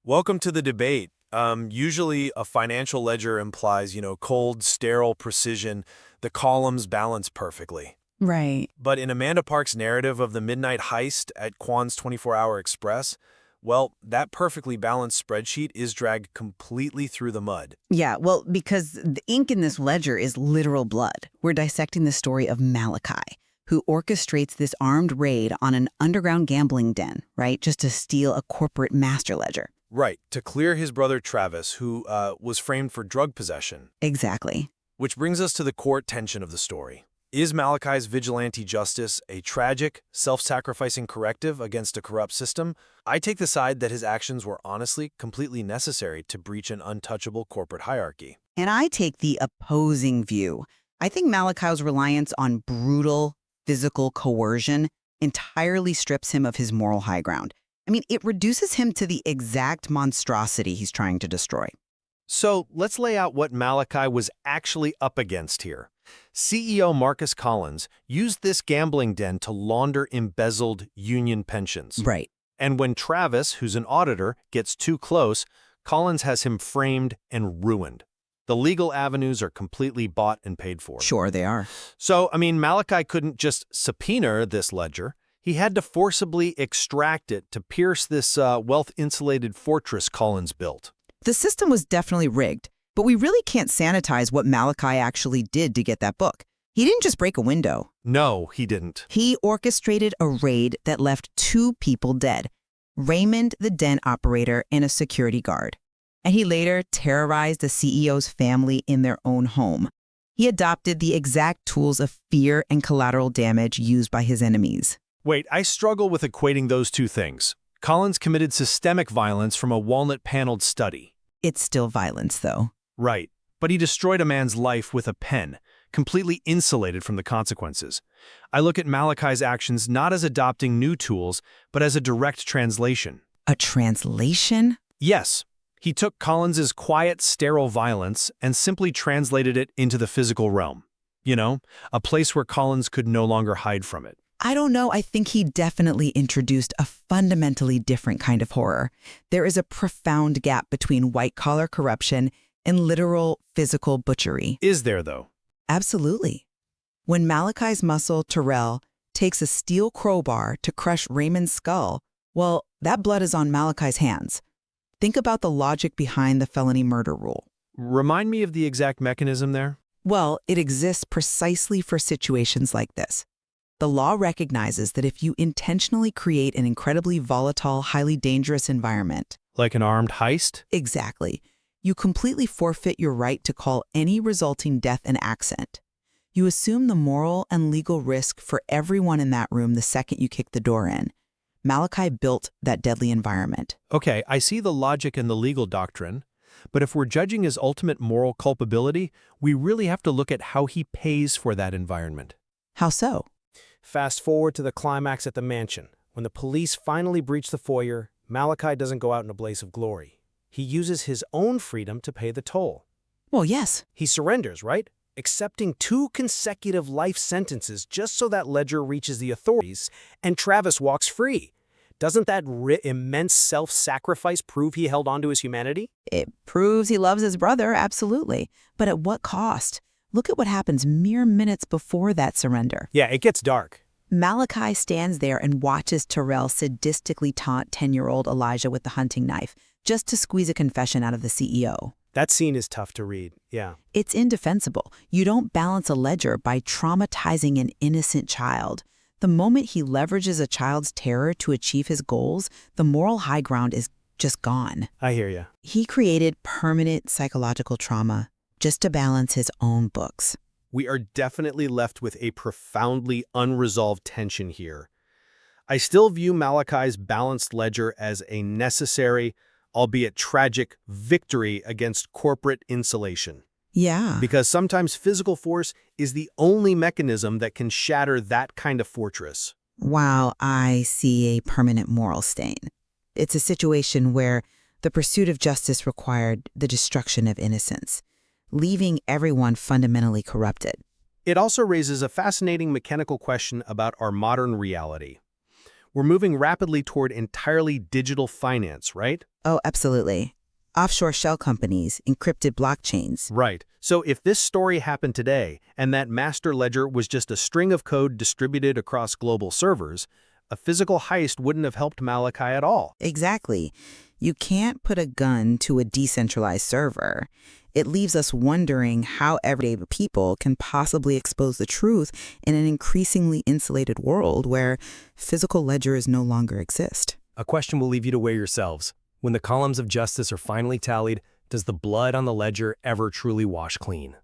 Welcome to the debate. Usually a financial ledger implies, cold, sterile precision. The columns balance perfectly. Right. But in Amanda Park's narrative of the midnight heist at Kwan's 24-Hour Express, well, that perfectly balanced spreadsheet is dragged completely through the mud. Yeah, well, because the ink in this ledger is literal blood. We're dissecting the story of Malachi, who orchestrates this armed raid on an underground gambling den, right, just to steal a corporate master ledger. Right, to clear his brother Travis, who was framed for drug possession. Exactly. Which brings us to the core tension of the story. Is Malachi's vigilante justice a tragic, self-sacrificing corrective against a corrupt system? I take the side that his actions were honestly completely necessary to breach an untouchable corporate hierarchy. And I take the opposing view. I think Malachi's reliance on brutal, physical coercion entirely strips him of his moral high ground. I mean, it reduces him to the exact monstrosity he's trying to destroy. So let's lay out what Malachi was actually up against here. CEO Marcus Collins used this gambling den to launder embezzled union pensions. Right. And when Travis, who's an auditor, gets too close, Collins has him framed and ruined. The legal avenues are completely bought and paid for. Sure, they are. So, Malachi couldn't just subpoena this ledger. He had to forcibly extract it to pierce this wealth-insulated fortress Collins built. The system was definitely rigged, but we really can't sanitize what Malachi actually did to get that book. He didn't just break a window. No, he didn't. He orchestrated a raid that left 2 people dead, Raymond, the den operator, and a security guard. And he later terrorized the CEO's family in their own home. He adopted the exact tools of fear and collateral damage used by his enemies. Wait, I struggle with equating those two things. Collins committed systemic violence from a walnut-paneled study. It's still violence, though. Right, but he destroyed a man's life with a pen, completely insulated from the consequences. I look at Malachi's actions not as adopting new tools, but as a direct translation. A translation? Yes, he took Collins's quiet, sterile violence and simply translated it into the physical realm. A place where Collins could no longer hide from it. I don't know. I think he definitely introduced a fundamentally different kind of horror. There is a profound gap between white-collar corruption and literal physical butchery. Is there, though? Absolutely. When Malachi's muscle, Terrell, takes a steel crowbar to crush Raymond's skull, well, that blood is on Malachi's hands. Think about the logic behind the felony murder rule. Remind me of the exact mechanism there. Well, it exists precisely for situations like this. The law recognizes that if you intentionally create an incredibly volatile, highly dangerous environment— Like an armed heist? Exactly. You completely forfeit your right to call any resulting death an accident. You assume the moral and legal risk for everyone in that room the second you kick the door in. Malachi built that deadly environment. Okay, I see the logic and the legal doctrine, but if we're judging his ultimate moral culpability, we really have to look at how he pays for that environment. How so? Fast forward to the climax at the mansion. When the police finally breach the foyer, Malachi doesn't go out in a blaze of glory. He uses his own freedom to pay the toll. Well, yes. He surrenders, right? Accepting 2 consecutive life sentences just so that ledger reaches the authorities and Travis walks free. Doesn't that immense self-sacrifice prove he held on to his humanity? It proves he loves his brother, absolutely. But at what cost? Look at what happens mere minutes before that surrender. Yeah, it gets dark. Malachi stands there and watches Terrell sadistically taunt 10-year-old Elijah with the hunting knife, just to squeeze a confession out of the CEO. That scene is tough to read, yeah. It's indefensible. You don't balance a ledger by traumatizing an innocent child. The moment he leverages a child's terror to achieve his goals, the moral high ground is just gone. I hear you. He created permanent psychological trauma just to balance his own books. We are definitely left with a profoundly unresolved tension here. I still view Malachi's balanced ledger as a necessary, albeit tragic, victory against corporate insulation. Yeah. Because sometimes physical force is the only mechanism that can shatter that kind of fortress. Wow, I see a permanent moral stain. It's a situation where the pursuit of justice required the destruction of innocence, leaving everyone fundamentally corrupted. It also raises a fascinating mechanical question about our modern reality. We're moving rapidly toward entirely digital finance, right? Oh, absolutely. Offshore shell companies, encrypted blockchains. Right. So if this story happened today, and that master ledger was just a string of code distributed across global servers, a physical heist wouldn't have helped Malachi at all. Exactly. You can't put a gun to a decentralized server. It leaves us wondering how everyday people can possibly expose the truth in an increasingly insulated world where physical ledgers no longer exist. A question we'll leave you to weigh yourselves. When the columns of justice are finally tallied, does the blood on the ledger ever truly wash clean?